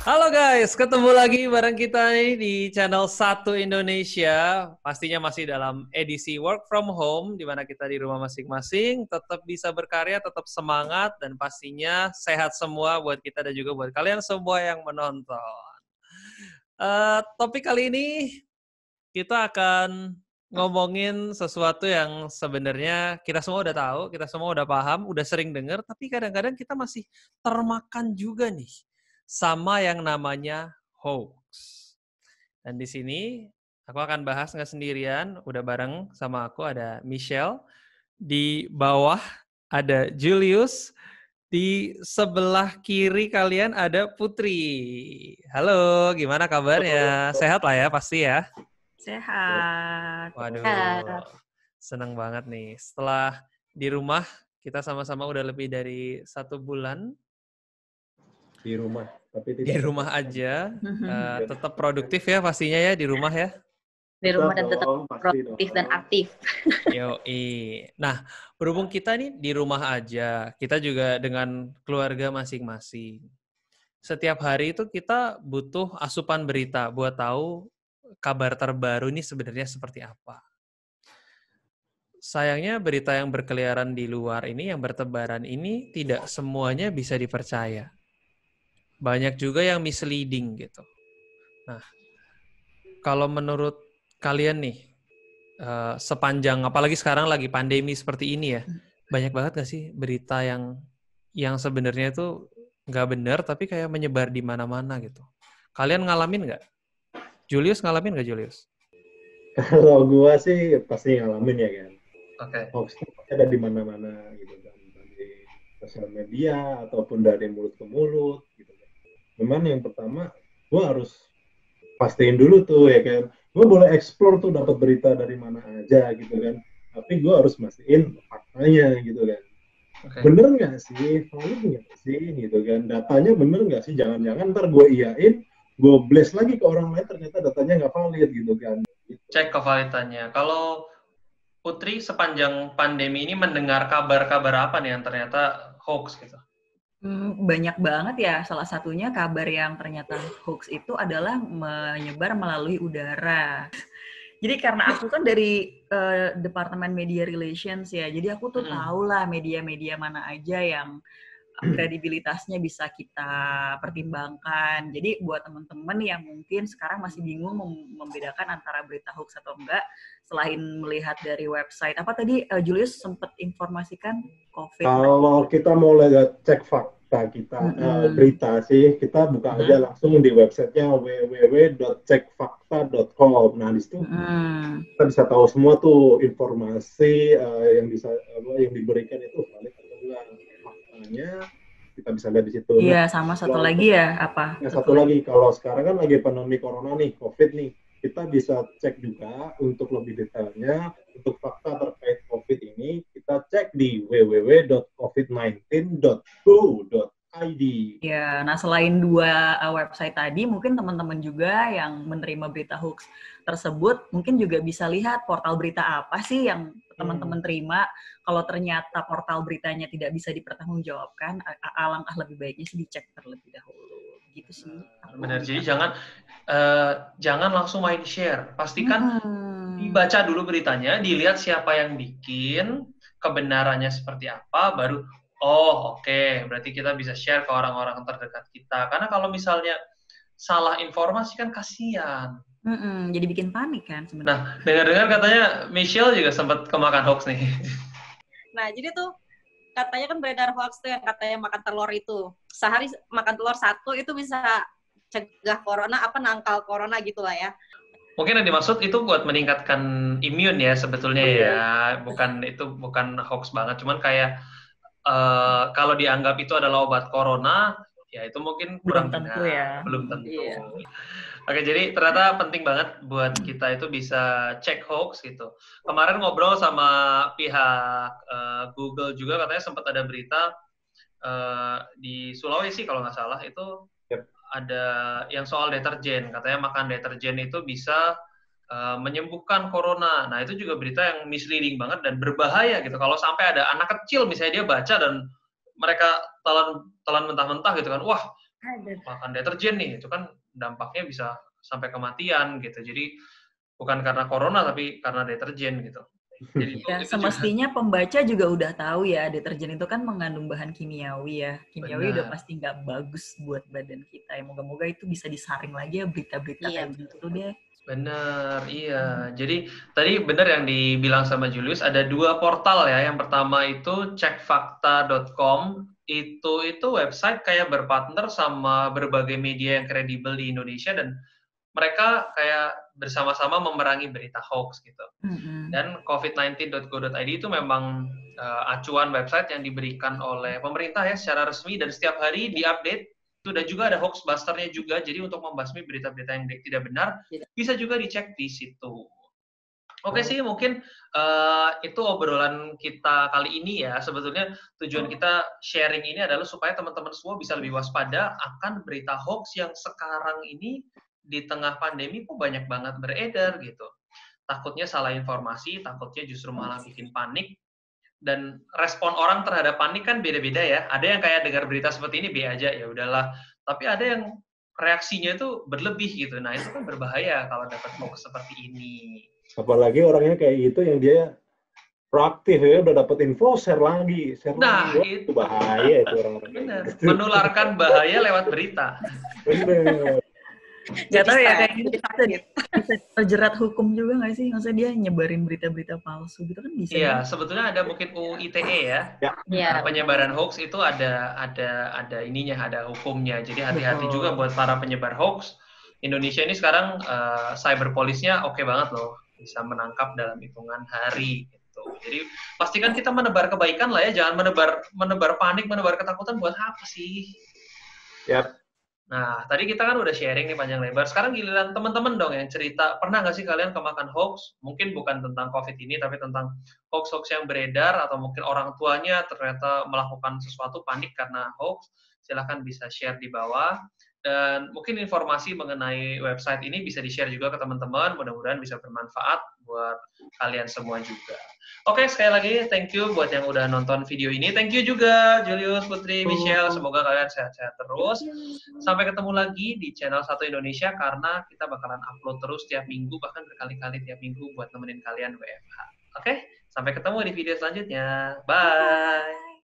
Halo guys, ketemu lagi bareng kita nih di channel Satu Indonesia. Pastinya masih dalam edisi work from home, di mana kita di rumah masing-masing, tetap bisa berkarya, tetap semangat, dan pastinya sehat semua buat kita dan juga buat kalian semua yang menonton. Topik kali ini kita akan ngomongin sesuatu yang sebenarnya kita semua udah tahu, kita semua udah paham, udah sering dengar, tapi kadang-kadang kita masih termakan juga nih sama yang namanya hoax. Dan di sini aku akan bahas nggak sendirian, udah bareng sama aku ada Michelle, di bawah ada Julius, di sebelah kiri kalian ada Putri. Halo, gimana kabarnya? Sehat lah ya pasti ya? Sehat. Waduh, senang banget nih. Setelah di rumah, kita sama-sama udah lebih dari 1 bulan di rumah, tapi di tidak rumah berkegiatan. aja. Tetap produktif ya pastinya ya di rumah ya. Di rumah dan tetap dong, pasti produktif dan dong. aktif. Yoi. Nah, berhubung kita nih di rumah aja, kita juga dengan keluarga masing-masing. Setiap hari itu kita butuh asupan berita buat tahu kabar terbaru ini sebenarnya seperti apa. Sayangnya berita yang berkeliaran di luar ini, yang bertebaran ini, tidak semuanya bisa dipercaya. Banyak juga yang misleading gitu. Nah, kalau menurut kalian nih, sepanjang, apalagi sekarang lagi pandemi seperti ini ya, banyak banget gak sih berita yang sebenarnya itu nggak benar, tapi kayak menyebar di mana-mana gitu. Kalian ngalamin nggak? Julius ngalamin nggak, Julius? Kalau gua sih pasti ngalamin ya kan. Oke. Hoax itu pasti ada di mana-mana gitu kan, dari sosial media ataupun dari mulut ke mulut gitu kan. Cuman yang pertama gua harus pastiin dulu tuh ya kan. Gua boleh explore tuh dapat berita dari mana aja gitu kan. Tapi gua harus mastiin faktanya gitu kan. Okay. Bener nggak sih, valid nggak sih gitu kan, datanya bener nggak sih, jangan-jangan ntar gue iyain, gue blast lagi ke orang lain ternyata datanya nggak valid gitu kan. Gitu. Cek kevalitannya. Kalau Putri sepanjang pandemi ini mendengar kabar-kabar apa nih yang ternyata hoax gitu? Banyak banget ya. Salah satunya kabar yang ternyata hoax itu adalah menyebar melalui udara. Jadi karena aku kan dari Departemen Media Relations ya, jadi aku tuh tahu lah media-media mana aja yang kredibilitasnya bisa kita pertimbangkan. Jadi buat teman-teman yang mungkin sekarang masih bingung membedakan antara berita hoax atau enggak, selain melihat dari website, apa tadi Julius sempat informasikan COVID? Kalau kita mau lihat cek fakta kita, berita sih, kita buka aja langsung di websitenya www.cekfakta.com. Nah di situ kita bisa tahu semua tuh informasi yang diberikan itu valid atau enggak, faktanya kita bisa lihat di situ. Iya, sama satu lagi ya apa? Satu lagi, kalau sekarang kan lagi pandemi corona nih, COVID nih, kita bisa cek juga untuk lebih detailnya, untuk fakta terkait COVID ini, kita cek di www.covid19.go.id. Ya, nah selain dua website tadi, mungkin teman-teman juga yang menerima berita hoax tersebut, mungkin juga bisa lihat portal berita apa sih yang teman-teman terima. Kalau ternyata portal beritanya tidak bisa dipertanggungjawabkan, alangkah lebih baiknya sih dicek terlebih dahulu. Gitu sih. Benar, jadi jangan langsung main share. Pastikan dibaca dulu beritanya, dilihat siapa yang bikin, kebenarannya seperti apa, baru oke, berarti kita bisa share ke orang-orang terdekat kita. Karena kalau misalnya salah informasi kan kasihan. Jadi bikin panik kan sebenarnya. Nah, dengar-dengar katanya Michelle juga sempat kemakan hoax nih. Nah, jadi tuh katanya kan beredar hoax tuh yang katanya makan telur itu. Sehari makan telur 1 itu bisa cegah corona, nangkal corona gitu lah ya. Mungkin yang dimaksud itu buat meningkatkan imun ya sebetulnya ya. Bukan hoax banget, cuman kayak kalau dianggap itu adalah obat corona, ya itu mungkin kurang belum tentu benar, ya. belum tentu. Iya. Oke, jadi ternyata penting banget buat kita itu bisa cek hoax gitu. Kemarin ngobrol sama pihak Google juga, katanya sempat ada berita di Sulawesi kalau nggak salah itu ada yang soal deterjen, katanya makan deterjen itu bisa menyembuhkan corona. Nah, itu juga berita yang misleading banget dan berbahaya gitu. Kalau sampai ada anak kecil misalnya dia baca dan mereka telan mentah-mentah gitu kan, wah makan deterjen nih, itu kan dampaknya bisa sampai kematian gitu. Jadi bukan karena corona tapi karena deterjen gitu. Jadi Ya, itu juga semestinya pembaca juga udah tahu ya, deterjen itu kan mengandung bahan kimiawi ya. Kimiawi udah benar. pasti nggak bagus buat badan kita. Ya, moga-moga itu bisa disaring lagi ya berita-berita Iya, kayak gitu deh. Bener, iya. Jadi tadi bener yang dibilang sama Julius, ada 2 portal ya. Yang pertama itu cekfakta.com. Itu website kayak berpartner sama berbagai media yang kredibel di Indonesia dan mereka kayak bersama-sama memerangi berita hoax gitu. Mm-mm. Dan covid19.go.id itu memang acuan website yang diberikan oleh pemerintah ya secara resmi dan setiap hari diupdate. Itu dan juga ada hoax busternya juga. Jadi untuk membasmi berita-berita yang tidak benar bisa juga dicek di situ. Oke sih, mungkin itu obrolan kita kali ini ya. Sebetulnya tujuan kita sharing ini adalah supaya teman-teman semua bisa lebih waspada akan berita hoax yang sekarang ini di tengah pandemi kok banyak banget beredar gitu. Takutnya salah informasi, takutnya justru malah bikin panik. Dan respon orang terhadap panik kan beda-beda ya. Ada yang kayak dengar berita seperti ini be aja, ya udahlah. Tapi ada yang reaksinya itu berlebih gitu. Nah, itu kan berbahaya kalau dapat hoax seperti ini. Apalagi orangnya kayak gitu yang dia proaktif ya, udah dapat info share lagi. Nah, Wah, itu bahaya itu orang-orang. benar. Gitu. Menularkan bahaya lewat berita. Bener. Nggak tahu ya, kayak jadi gitu sakit. bisa terjerat hukum juga nggak sih? Maksudnya dia nyebarin berita-berita palsu gitu kan bisa Iya, ya? sebetulnya ada mungkin UU ITE ya. Iya. Penyebaran hoax itu ada ininya, ada hukumnya. Jadi hati-hati juga buat para penyebar hoax. Indonesia ini sekarang cyber police-nya oke banget loh, bisa menangkap dalam hitungan hari gitu. Jadi pastikan kita menebar kebaikan lah ya, jangan menebar panik, menebar ketakutan buat apa sih? Yap. Nah, tadi kita kan udah sharing nih panjang lebar. Sekarang giliran teman-teman dong yang cerita. Pernah nggak sih kalian kemakan hoax? Mungkin bukan tentang COVID ini, tapi tentang hoax-hoax yang beredar, atau mungkin orang tuanya ternyata melakukan sesuatu panik karena hoax. Silahkan bisa share di bawah. Dan mungkin informasi mengenai website ini bisa di-share juga ke teman-teman. Mudah-mudahan bisa bermanfaat buat kalian semua juga. Oke, sekali lagi thank you buat yang udah nonton video ini. Thank you juga Julius, Putri, Michelle. Semoga kalian sehat-sehat terus. Sampai ketemu lagi di channel Satu Indonesia karena kita bakalan upload terus tiap minggu, bahkan berkali-kali tiap minggu buat nemenin kalian WFH. Oke, sampai ketemu di video selanjutnya. Bye!